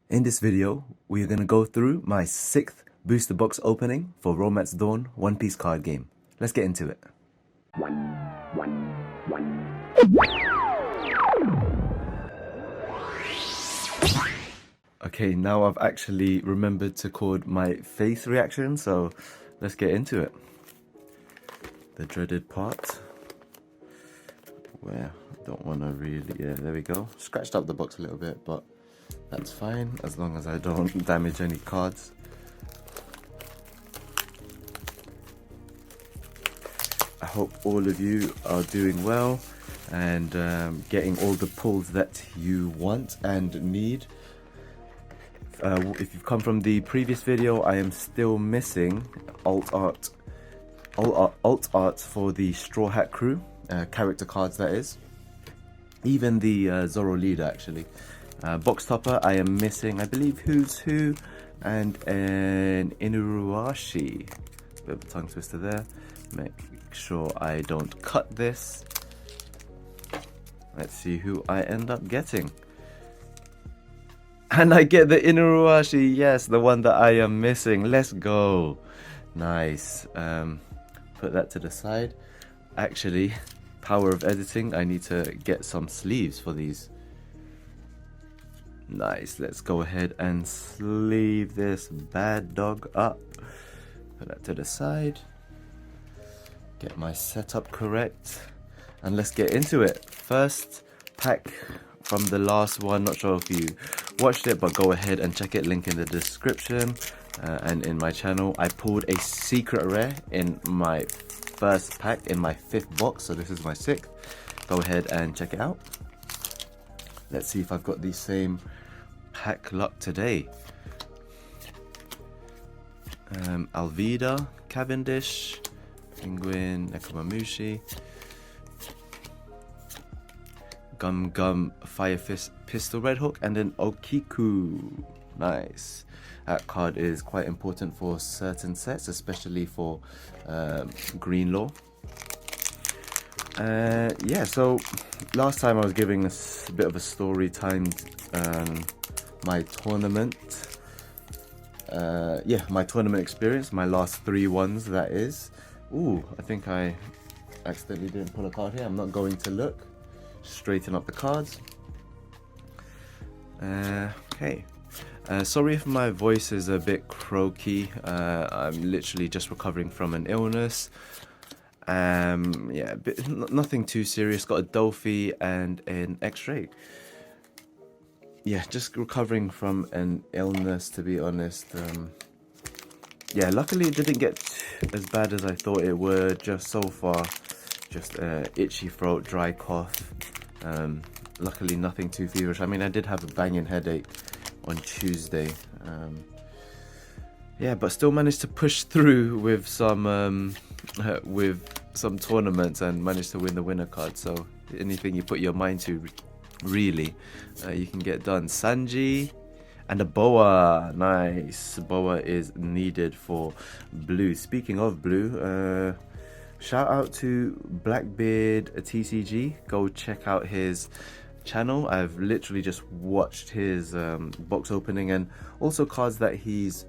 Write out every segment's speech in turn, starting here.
In this video, we are going to go through my 6th booster box opening for Romance Dawn One Piece card game. Let's get into it. Okay, now I've actually remembered to record my face reaction, so let's get into it. The dreaded part. Where I don't want to really, yeah, there we go. Scratched up the box a little bit, but that's fine as long as I don't damage any cards. I hope all of you are doing well and getting all the pulls that you want and need. If you've come from the previous video, I am still missing alt art for the Straw Hat Crew character cards, that is. Even the Zoro leader, actually. Box topper, I am missing, I believe, Who's Who and an Inuarashi. Bit of a tongue twister there. Make sure I don't cut this. Let's see who I end up getting. And I get the Inuarashi, yes, the one that I am missing. Let's go. Nice. Put that to the side. Actually, power of editing, I need to get some sleeves for these. Nice. Let's go ahead and sleeve this bad dog up. Put that to the side. Get my setup correct. And let's get into it. First pack from the last one. Not sure if you watched it, but go ahead and check it. Link in the description and in my channel. I pulled a secret rare in my first pack in my 5th box, so this is my 6th. Go ahead and check it out. Let's see if I've got the same pack luck today. Alvida, Cavendish, Penguin, Nekomamushi, Gum Gum, Fire Fist, Pistol Red Hook, and then Okiku. Nice. That card is quite important for certain sets, especially for Greenlaw. Yeah, so last time I was giving a bit of a story time, my tournament. Yeah, my tournament experience, my last 3 ones, that is. Ooh, I think I accidentally didn't pull a card here. I'm not going to look. Straighten up the cards. Okay. Sorry if my voice is a bit croaky. I'm literally just recovering from an illness. Yeah, nothing too serious. Got a Dolphy and an X-ray. Yeah, just recovering from an illness, to be honest. Yeah, luckily it didn't get as bad as I thought it would. Just so far, just itchy throat, dry cough. Luckily nothing too feverish. I mean, I did have a banging headache on Tuesday. Yeah, but still managed to push through with some tournaments and managed to win the winner card. So anything you put your mind to, really, you can get done. Sanji and a Boa. Nice. Boa is needed for blue. Speaking of blue, shout out to Blackbeard TCG. Go check out his channel. I've literally just watched his box opening and also cards that he's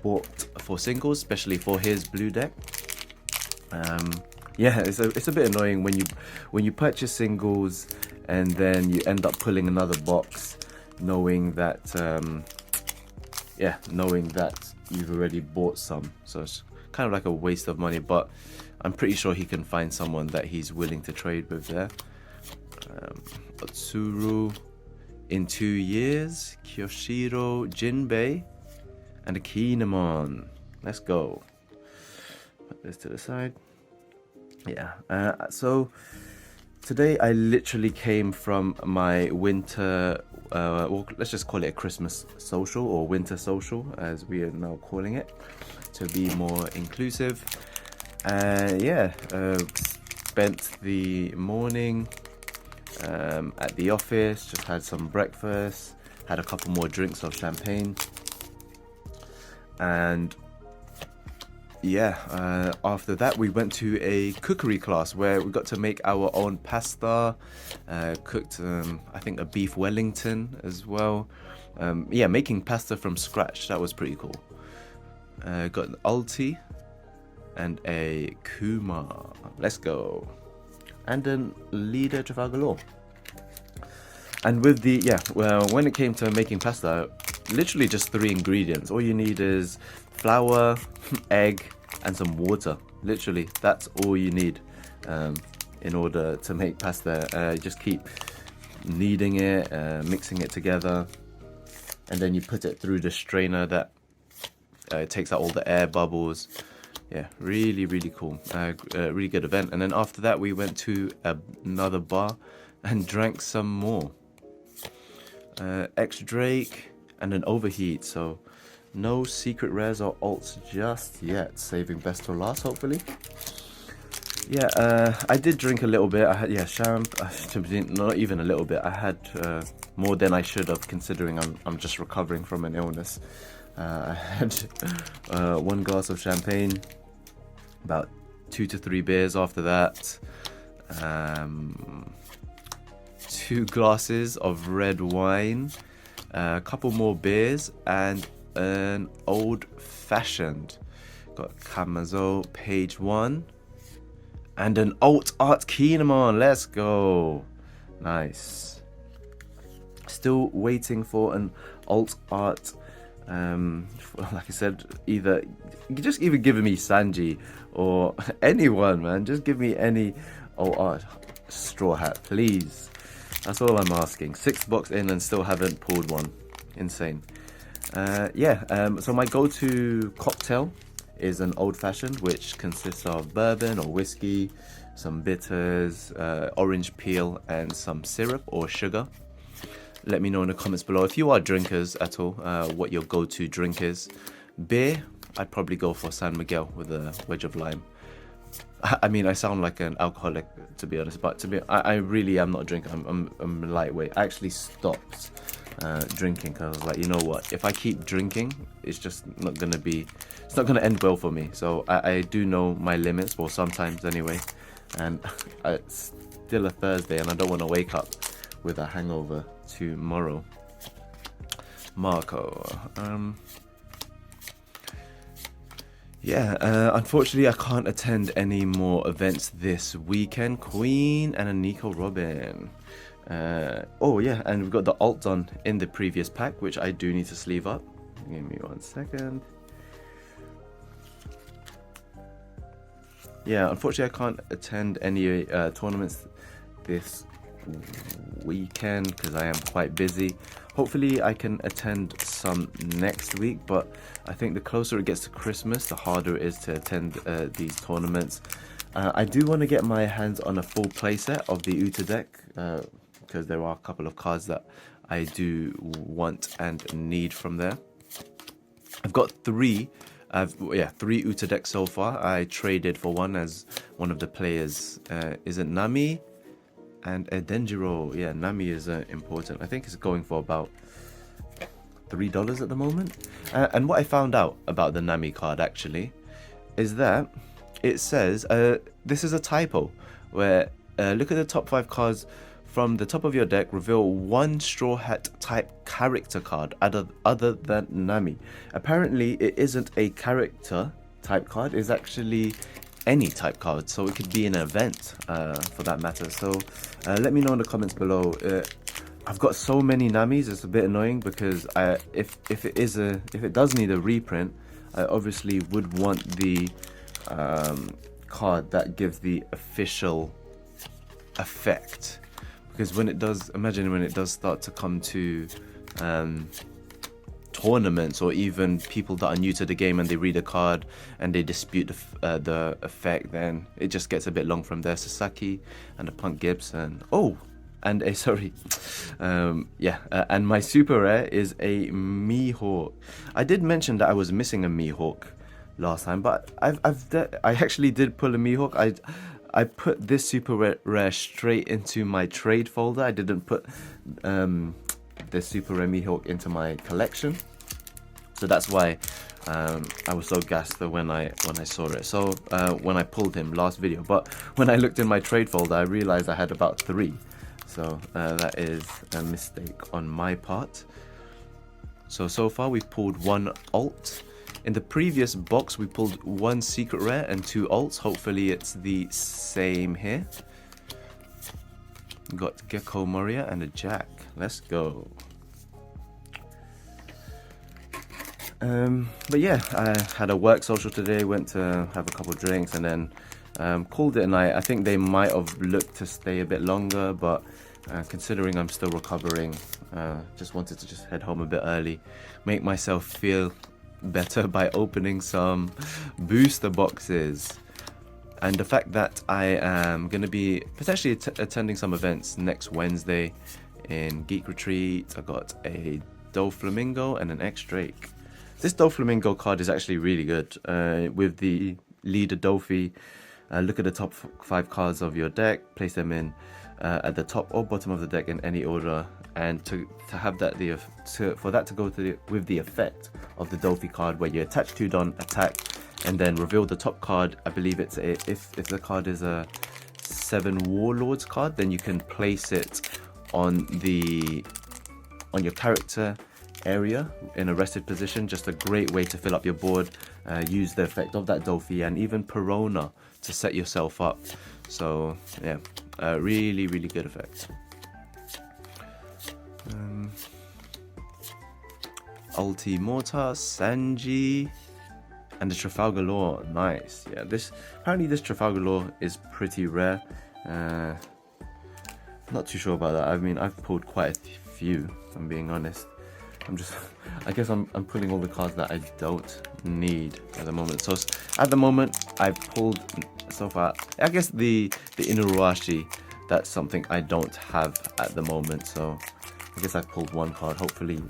bought for singles, especially for his blue deck. Yeah, it's a bit annoying when you purchase singles and then you end up pulling another box, knowing that you've already bought some. So it's kind of like a waste of money, but I'm pretty sure he can find someone that he's willing to trade with there. Otsuru in 2 years, Kyoshiro Jinbei, and a Kinemon. Let's go. Put this to the side. Yeah, so today I literally came from my winter, well, let's just call it a Christmas social or winter social, as we are now calling it, to be more inclusive. Yeah, spent the morning at the office, just had some breakfast, had a couple more drinks of champagne, and yeah, after that we went to a cookery class where we got to make our own pasta, cooked I think a beef Wellington as well. Yeah, making pasta from scratch, that was pretty cool. Got an ulti and a Kuma. Let's go. And then leader Trafalgar Law. And with the, yeah, well, when it came to making pasta, literally just 3 ingredients. All you need is flour, egg, and some water. Literally, that's all you need in order to make pasta. Just keep kneading it, mixing it together, and then you put it through the strainer that takes out all the air bubbles. Yeah, really, really cool. Really good event. And then after that, we went to another bar and drank some more. X Drake and an overheat. So no secret rares or alts just yet. Saving best for last, hopefully. Yeah, I did drink a little bit. I had, yeah, champ. Not even a little bit. I had more than I should have, considering I'm just recovering from an illness. I had 1 glass of champagne, about 2 to 3 beers after that, 2 glasses of red wine, a couple more beers, and an old-fashioned. Got Kamazo page 1, and an alt art Kinemon. Let's go. Nice. Still waiting for an alt art. Like I said, either give me Sanji or anyone, man. Just give me any alt art Straw Hat, please. That's all I'm asking. 6 box in and still haven't pulled one. Insane. So my go-to cocktail is an old-fashioned, which consists of bourbon or whiskey, some bitters, orange peel, and some syrup or sugar. Let me know in the comments below if you are drinkers at all, what your go-to drink is. Beer, I'd probably go for San Miguel with a wedge of lime. I mean, I sound like an alcoholic, to be honest, but I really am not a drinker. I'm lightweight. I actually stopped drinking because I was like, you know what? If I keep drinking, it's just not gonna end well for me. So I do know my limits, well, sometimes anyway. And it's still a Thursday, and I don't want to wake up with a hangover tomorrow. Marco. Unfortunately I can't attend any more events this weekend. Queen and a Nico Robin. And we've got the alt done in the previous pack, which I do need to sleeve up. Give me 1 second. Yeah, unfortunately I can't attend any tournaments this weekend because I am quite busy. Hopefully I can attend some next week, but I think the closer it gets to Christmas, the harder it is to attend these tournaments. I do want to get my hands on a full playset of the Uta deck because there are a couple of cards that I do want and need from there. I've got 3 Uta decks so far. I traded for one as one of the players isn't Nami and a Denjiro. Yeah, Nami is important. I think it's going for about $3 at the moment. And what I found out about the Nami card actually is that it says this is a typo where look at the top 5 cards from the top of your deck, reveal 1 Straw Hat type character card other than Nami. Apparently it isn't a character type card, it's actually any type card, so it could be an event for that matter. So let me know in the comments below. I've got so many Namis, it's a bit annoying because if it does need a reprint, I obviously would want the card that gives the official effect, because when it does start to come to tournaments or even people that are new to the game and they read a card and they dispute the effect, then it just gets a bit long from there. Sasaki and a Punk Gibson. And my super rare is a Mihawk. I did mention that I was missing a Mihawk last time, but I actually did pull a Mihawk. I put this super rare straight into my trade folder. I didn't put the super rare Mihawk into my collection, so that's why I was so gassed when I saw it. So when I pulled him last video, but when I looked in my trade folder, I realized I had about 3. So that is a mistake on my part. So far we've pulled 1 alt. In the previous box we pulled 1 secret rare and 2 alts. Hopefully it's the same here. Got Gecko Moria and a Jack. Let's go. But yeah, I had a work social today, went to have a couple of drinks and then called it a night. I think they might have looked to stay a bit longer, but considering I'm still recovering, just wanted to just head home a bit early, make myself feel better by opening some booster boxes. And the fact that I am going to be potentially attending some events next Wednesday in Geek Retreat. I got a Doflamingo and an X-Drake. This Doflamingo card is actually really good. With the leader Dofi, look at the top 5 cards of your deck, place them in at the top or bottom of the deck in any order, and to have that for that to go to with the effect of the Dofi card, where you attach 2 Don, attack, and then reveal the top card. I believe it's if the card is a 7 Warlords card, then you can place it on your character area in a rested position. Just a great way to fill up your board, use the effect of that Dofi and even Perona to set yourself up. So yeah, really good effect. Ulti Mortar, Sanji, and the Trafalgar Law. Nice. Yeah, apparently this Trafalgar Law is pretty rare. Not too sure about that. I mean, I've pulled quite a few, if I'm being honest. I guess I'm pulling all the cards that I don't need at the moment. So at the moment I've pulled so far, I guess the Inuarashi, that's something I don't have at the moment. So I guess I've pulled 1 card. Hopefully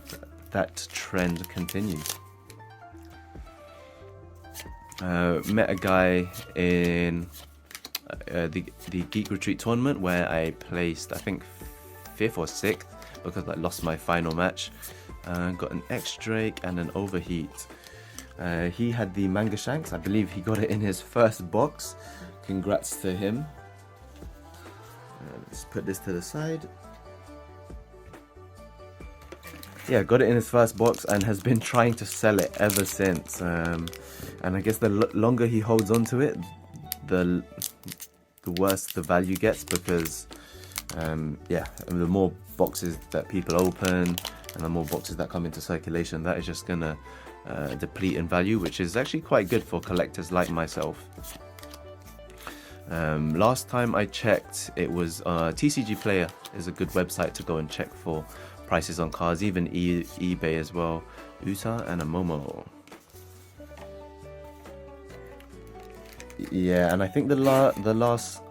that trend continues. Met a guy in the Geek Retreat tournament where I placed, I think, 5th or 6th because I lost my final match. Got an X-Drake and an Overheat. He had the Manga Shanks. I believe he got it in his first box. Congrats to him. Let's put this to the side. Yeah, got it in his first box and has been trying to sell it ever since. And I guess the longer he holds on to it, the worse the value gets, because yeah, the more boxes that people open and the more boxes that come into circulation, that is just gonna deplete in value, which is actually quite good for collectors like myself. Last time I checked, it was TCG Player is a good website to go and check for prices on cards, even eBay as well. Uta and a Momo. Yeah, and I think the last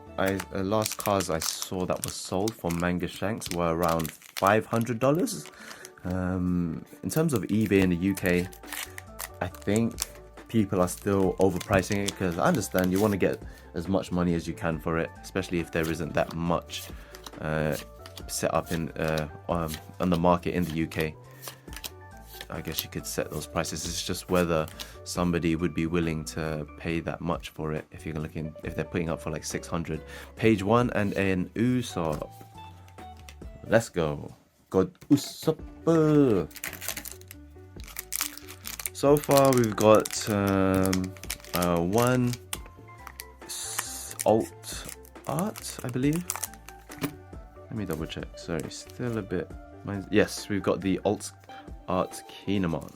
cards I saw that was sold for Manga Shanks were around $500. In terms of eBay in the UK, I think people are still overpricing it, because I understand you want to get as much money as you can for it, especially if there isn't that much set up on the market in the UK. I guess you could set those prices. It's just whether somebody would be willing to pay that much for it. If they're putting up for like 600. Page 1 and an Usopp. Let's go. God Usopp. So far we've got 1 alt art, I believe. Let me double check. Sorry, still a bit. Yes, we've got the alt art Kinemon.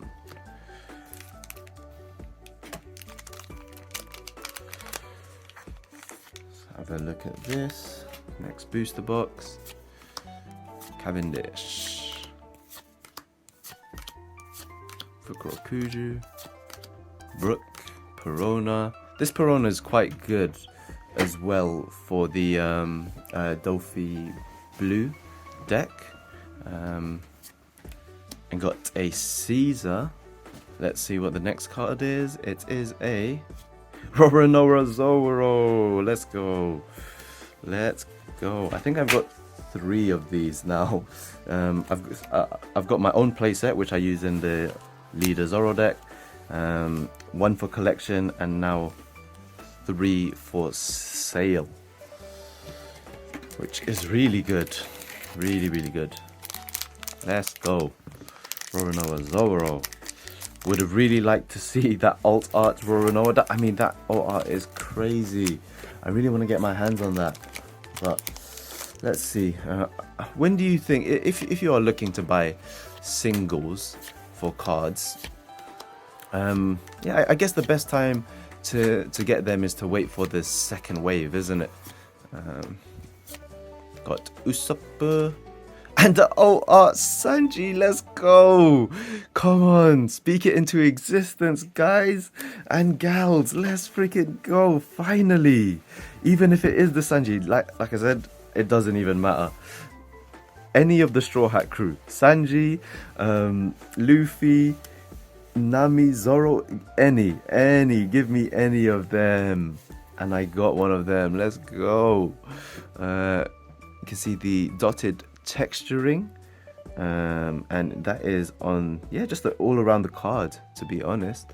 Let's have a look at this. Next booster box. Cavendish. Fukurokuju. Brook. Perona. This Perona is quite good as well for the Dofi Blue deck. And got a Caesar. Let's see what the next card is. It is a Roronoa Zoro. Let's go. Let's go. I think I've got 3 of these now. I've got my own playset, which I use in the Leader Zoro deck. 1 for collection, and now 3 for sale, which is really good. Really good. Let's go. Roronoa Zoro. Would have really liked to see that alt art Roronoa. I mean, that alt art is crazy. I really want to get my hands on that. But let's see. When do you think, if you are looking to buy singles for cards, yeah, I guess the best time to get them is to wait for the second wave, isn't it? Got Usopp and the art Sanji. Let's go. Come on, speak it into existence, guys and gals. Let's freaking go. Finally, even if it is the Sanji, like I said, it doesn't even matter. Any of the Straw Hat crew, Sanji, Luffy, Nami, Zoro, any, give me any of them. And I got one of them. Let's go. You can see the dotted texturing, and that is on, yeah, just all around the card, to be honest.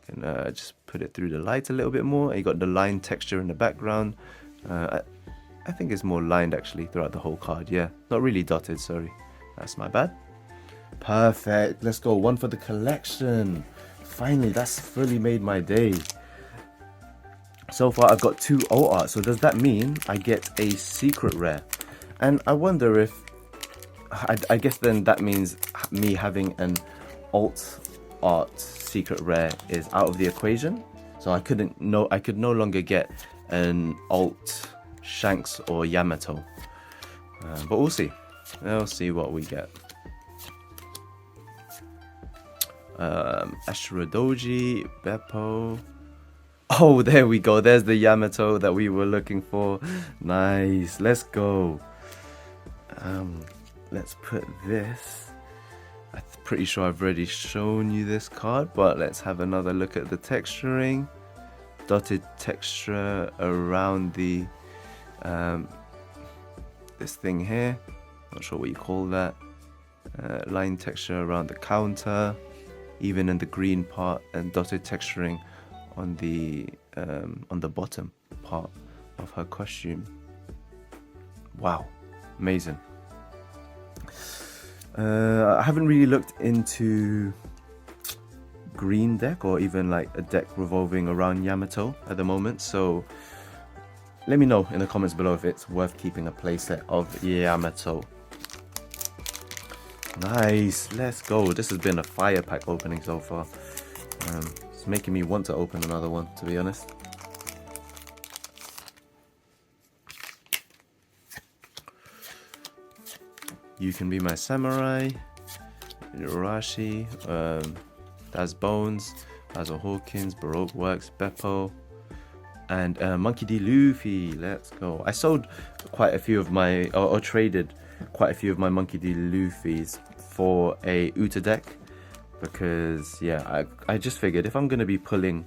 You can just put it through the light a little bit more. You got the line texture in the background. I think it's more lined actually throughout the whole card. Yeah, not really dotted, sorry, that's my bad. Perfect. Let's go. 1 for the collection. Finally, that's fully made my day. So far I've got 2 alt art, so does that mean I get a secret rare? And I wonder if I guess then that means me having an alt art secret rare is out of the equation. So I could no longer get an alt Shanks or Yamato. But we'll see. We'll see what we get. Ashura Doji, Beppo. Oh, there we go. There's the Yamato that we were looking for. Nice. Let's go. Let's put this. I'm pretty sure I've already shown you this card, but let's have another look at the texturing. Dotted texture around the this thing here. Not sure what you call that. Line texture around the counter, even in the green part, and dotted texturing on the bottom part of her costume. Wow, amazing. I haven't really looked into green deck or even like a deck revolving around Yamato at the moment, so let me know in the comments below if it's worth keeping a playset of Yamato. Nice, let's go. This has been a fire pack opening so far. It's making me want to open another one, to be honest. You Can Be My Samurai, Urashi, Daz Bones, Basil Hawkins, Baroque Works, Beppo, and Monkey D. Luffy. Let's go. I sold quite a few of my, or traded quite a few of my Monkey D. Luffy's for a Uta deck, because yeah, I just figured if I'm going to be pulling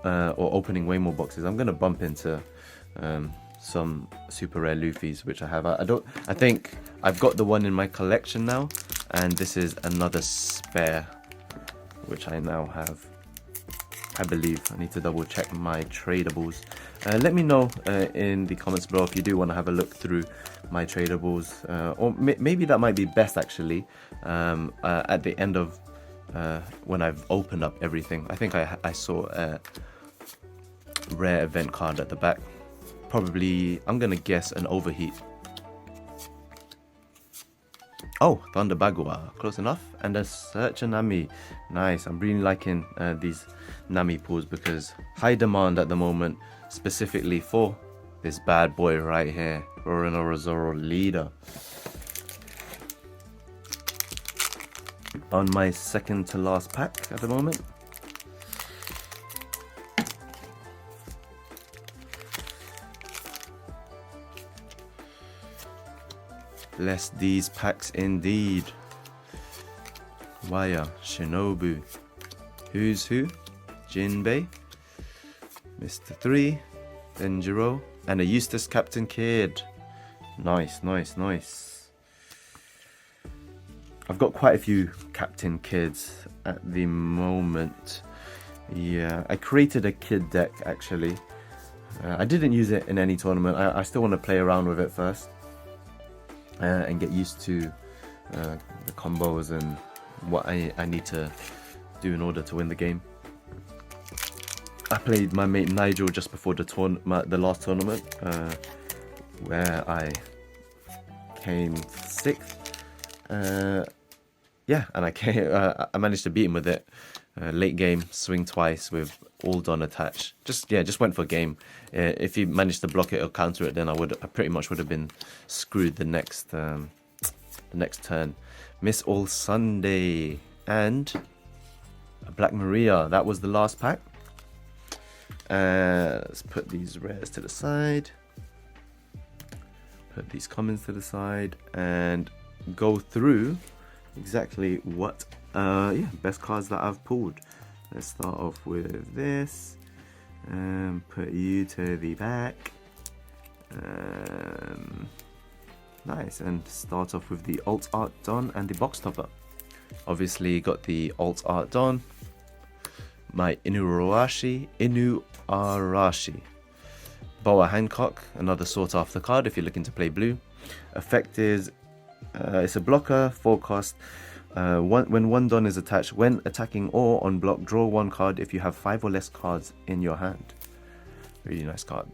or opening way more boxes, I'm going to bump into some super rare Luffy's, which I have. I think I've got the one in my collection now, and this is another spare, which I now have. I believe I need to double check my tradables. Let me know in the comments below if you do want to have a look through my tradables, or maybe that might be best actually at the end of when I've opened up everything. I think I saw a rare event card at the back. Probably, I'm gonna guess an overheat. Oh, Thunder Bagua, close enough. And a Search a Nami. Nice, I'm really liking these Nami pulls because high demand at the moment, specifically for this bad boy right here, Roronoa Zoro Leader. On my second to last pack at the moment. Bless these packs indeed. Waya, Shinobu, Who's Who, Jinbei, Mr. 3, Denjiro, and a Eustace Captain Kidd. Nice, nice, nice. I've got quite a few Captain Kids at the moment. Yeah, I created a kid deck actually. I didn't use it in any tournament. I still want to play around with it first and get used to the combos and what I need to do in order to win the game. I played my mate Nigel just before the last tournament, where I came 6th. Yeah, and I managed to beat him with it. Late game, swing twice with all done attached. Just went for a game. If he managed to block it or counter it, then I pretty much would have been screwed the next turn. Miss All Sunday and a Black Maria. That was the last pack. Let's put these rares to the side. Put these commons to the side and go through exactly what best cards that I've pulled. Let's start off with this and put you to the back. Nice, and start off with the Alt Art Don and the box topper. Obviously got the Alt Art Don, my Inuarashi, Boa Hancock, another sought after card if you're looking to play blue. Effect is it's a blocker, 4 cost. When one Don is attached, when attacking or on block, draw 1 card if you have 5 or less cards in your hand. Really nice card.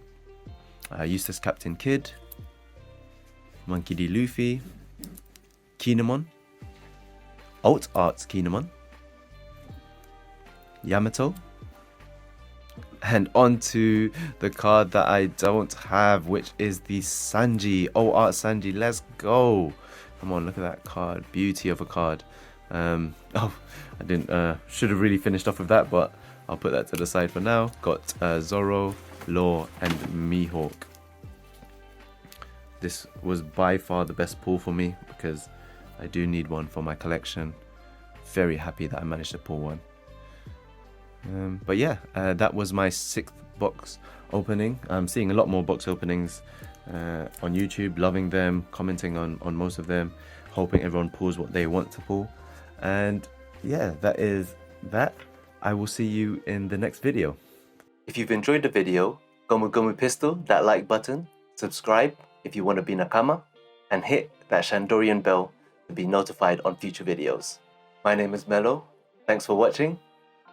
Eustace Captain Kidd, Monkey D. Luffy, Kinemon, Alt Arts Kinemon, Yamato, and on to the card that I don't have, which is the Sanji. Oh, Art Sanji, let's go. Come on, look at that card. Beauty of a card. I didn't, should have really finished off with that, but I'll put that to the side for now. Got Zoro, Law, and Mihawk. This was by far the best pull for me because I do need one for my collection. Very happy that I managed to pull one. But yeah, that was my 6th box opening. I'm seeing a lot more box openings on YouTube, loving them, commenting on most of them, hoping everyone pulls what they want to pull. And yeah, that is that. I will see you in the next video. If you've enjoyed the video, Gomu Gomu Pistol, that like button, subscribe if you want to be Nakama, and hit that Shandorian bell to be notified on future videos. My name is Mello. Thanks for watching.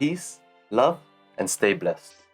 Peace, love, and stay blessed.